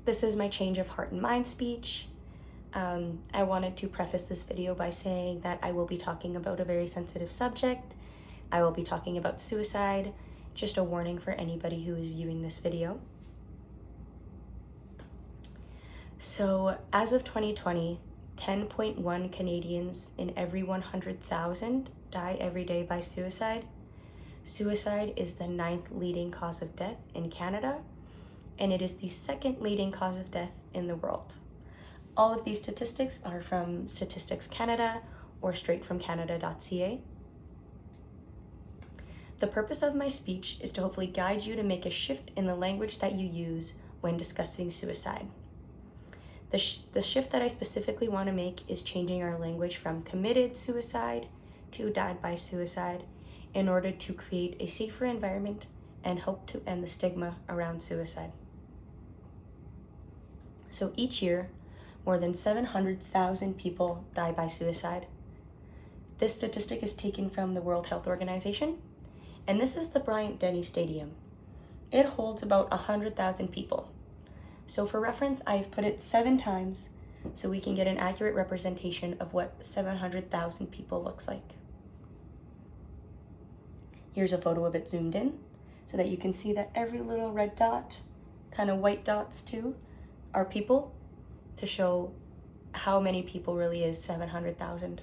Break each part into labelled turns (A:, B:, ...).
A: This is my change of heart and mind speech. I wanted to preface this video by saying that I will be talking about a very sensitive subject. I will be talking about suicide. Just a warning for anybody who is viewing this video. So as of 2020, 10.1 Canadians in every 100,000 die every day by suicide. Suicide is the 9th leading cause of death in Canada, and it is the 2nd leading cause of death in the world. All of these statistics are from Statistics Canada or straight from Canada.ca. The purpose of my speech is to hopefully guide you to make a shift in the language that you use when discussing suicide. The shift that I specifically want to make is changing our language from committed suicide to died by suicide in order to create a safer environment and hope to end the stigma around suicide. So each year, more than 700,000 people die by suicide. This statistic is taken from the World Health Organization, and this is the Bryant-Denny Stadium. It holds about 100,000 people. So for reference, I've put it 7 times so we can get an accurate representation of what 700,000 people looks like. Here's a photo of it zoomed in so that you can see that every little red dot, kind of white dots too, are people, to show how many people really is 700,000,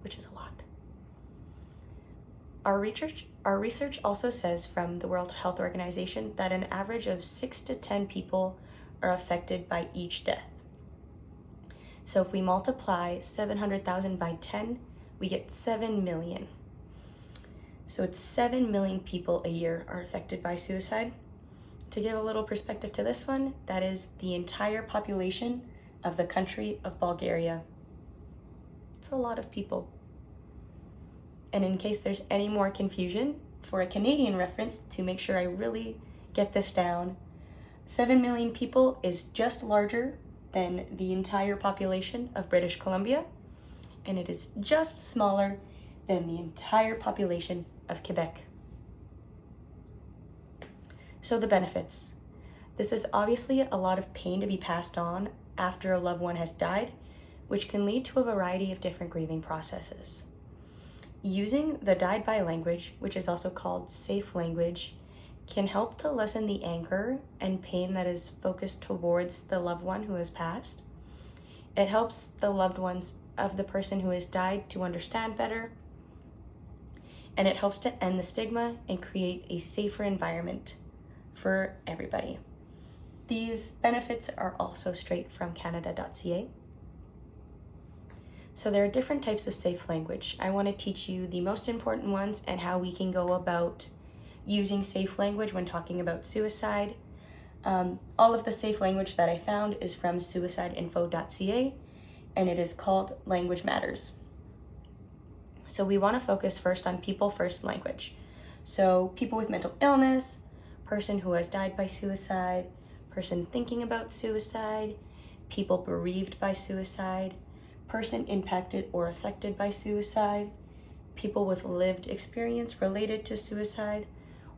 A: which is a lot. Our research also says from the World Health Organization that an average of 6 to 10 people are affected by each death. So if we multiply 700,000 by 10, we get 7 million. So it's 7 million people a year are affected by suicide. To give a little perspective to this one, that is the entire population of the country of Bulgaria. It's a lot of people. And in case there's any more confusion, for a Canadian reference, to make sure I really get this down, 7 million people is just larger than the entire population of British Columbia, and it is just smaller than the entire population of Quebec. So the benefits. This is obviously a lot of pain to be passed on after a loved one has died, which can lead to a variety of different grieving processes. Using the died by language, which is also called safe language, can help to lessen the anger and pain that is focused towards the loved one who has passed. It helps the loved ones of the person who has died to understand better, and it helps to end the stigma and create a safer environment for everybody. These benefits are also straight from Canada.ca. So there are different types of safe language. I want to teach you the most important ones and how we can go about using safe language when talking about suicide. All of the safe language that I found is from suicideinfo.ca, and it is called Language Matters. So we want to focus first on people first language. So people with mental illness, person who has died by suicide, person thinking about suicide, people bereaved by suicide, person impacted or affected by suicide, people with lived experience related to suicide,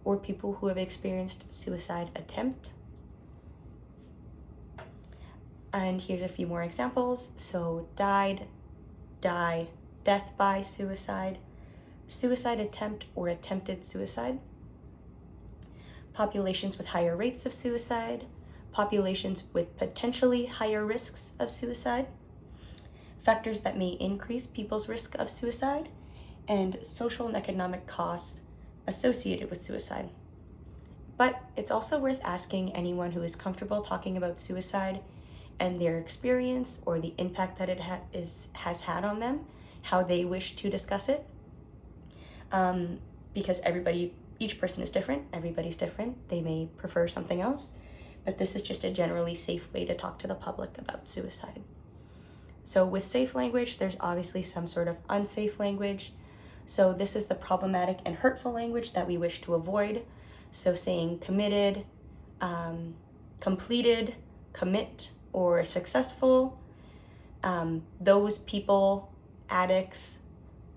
A: or people who have experienced suicide attempt. And here's a few more examples. So died, die, death by suicide, suicide attempt or attempted suicide, populations with higher rates of suicide, populations with potentially higher risks of suicide, factors that may increase people's risk of suicide, and social and economic costs associated with suicide. But it's also worth asking anyone who is comfortable talking about suicide and their experience or the impact that it has had on them, how they wish to discuss it. Because each person is different, everybody's different, they may prefer something else, but this is just a generally safe way to talk to the public about suicide. So with safe language, there's obviously some sort of unsafe language. So this is the problematic and hurtful language that we wish to avoid. So saying committed, completed, commit, or successful, those people, addicts,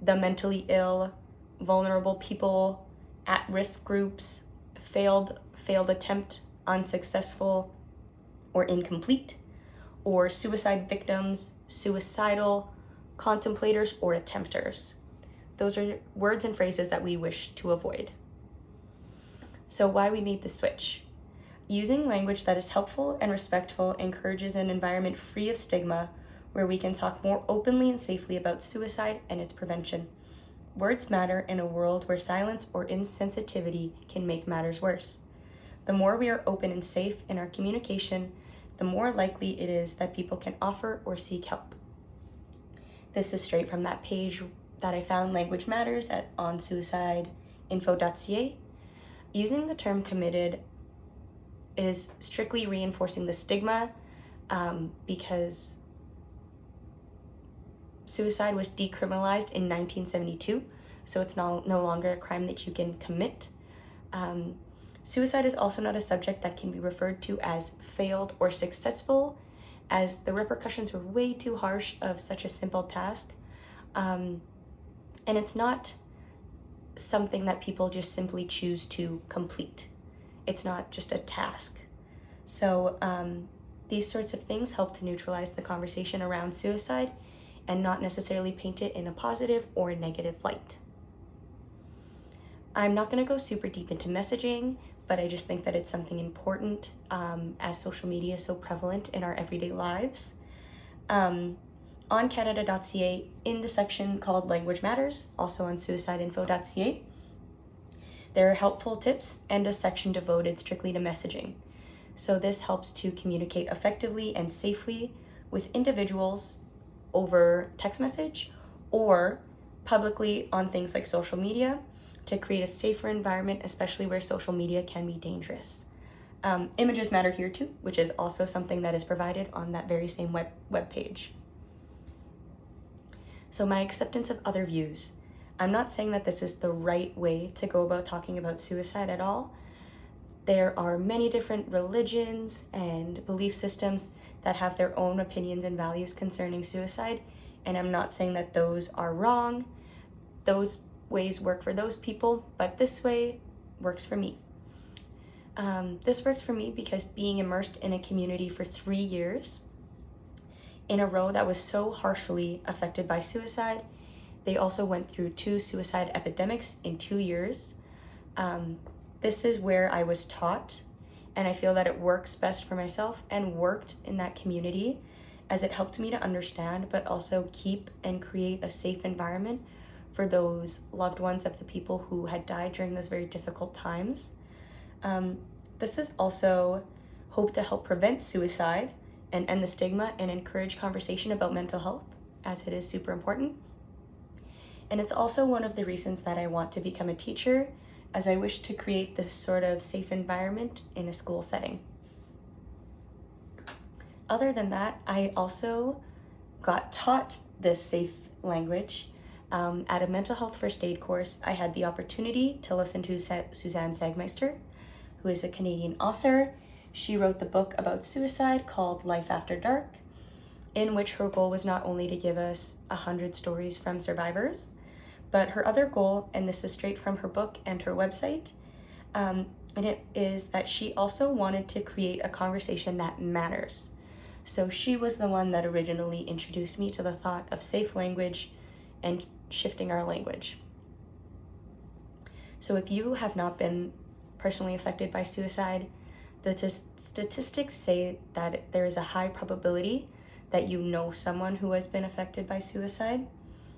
A: the mentally ill, vulnerable people, at-risk groups, failed attempt, unsuccessful, or incomplete, or suicide victims, suicidal, contemplators, or attempters. Those are words and phrases that we wish to avoid. So why we made the switch? Using language that is helpful and respectful encourages an environment free of stigma where we can talk more openly and safely about suicide and its prevention. Words matter in a world where silence or insensitivity can make matters worse. The more we are open and safe in our communication, the more likely it is that people can offer or seek help. This is straight from that page that I found, Language Matters, on suicideinfo.ca. Using the term committed is strictly reinforcing the stigma because suicide was decriminalized in 1972, so it's no longer a crime that you can commit. Suicide is also not a subject that can be referred to as failed or successful, as the repercussions were way too harsh of such a simple task. And it's not something that people just simply choose to complete. It's not just a task. So these sorts of things help to neutralize the conversation around suicide and not necessarily paint it in a positive or a negative light. I'm not going to go super deep into messaging, but I just think that it's something important as social media is so prevalent in our everyday lives. On Canada.ca, in the section called Language Matters, also on suicideinfo.ca, there are helpful tips and a section devoted strictly to messaging. So this helps to communicate effectively and safely with individuals over text message or publicly on things like social media to create a safer environment, especially where social media can be dangerous. Images matter here too, which is also something that is provided on that very same web page. So my acceptance of other views. I'm not saying that this is the right way to go about talking about suicide at all. There are many different religions and belief systems that have their own opinions and values concerning suicide, and I'm not saying that those are wrong. Those ways work for those people, but this way works for me. This worked for me because being immersed in a community for 3 years in a row that was so harshly affected by suicide, they also went through 2 suicide epidemics in 2 years. This is where I was taught, and I feel that it works best for myself and worked in that community as it helped me to understand, but also keep and create a safe environment for those loved ones of the people who had died during those very difficult times. This is also hope to help prevent suicide and end the stigma and encourage conversation about mental health, as it is super important. And it's also one of the reasons that I want to become a teacher, as I wish to create this sort of safe environment in a school setting. Other than that, I also got taught this safe language. At a mental health first aid course, I had the opportunity to listen to Suzanne Sagmeister, who is a Canadian author. She wrote the book about suicide called Life After Dark, in which her goal was not only to give us 100 stories from survivors, but her other goal, and this is straight from her book and her website, and it is that she also wanted to create a conversation that matters. So she was the one that originally introduced me to the thought of safe language and shifting our language. So if you have not been personally affected by suicide, the statistics say that there is a high probability that you know someone who has been affected by suicide.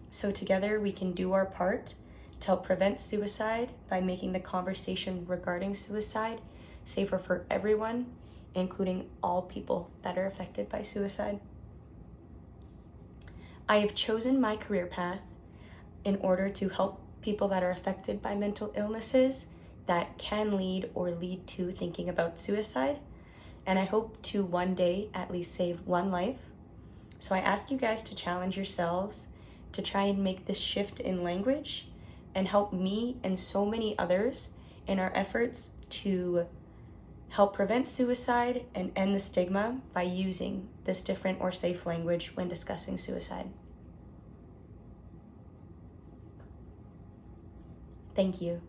A: So together we can do our part to help prevent suicide by making the conversation regarding suicide safer for everyone, including all people that are affected by suicide. I have chosen my career path in order to help people that are affected by mental illnesses that can lead to thinking about suicide. And I hope to one day at least save one life. So I ask you guys to challenge yourselves to try and make this shift in language and help me and so many others in our efforts to help prevent suicide and end the stigma by using this different or safe language when discussing suicide. Thank you.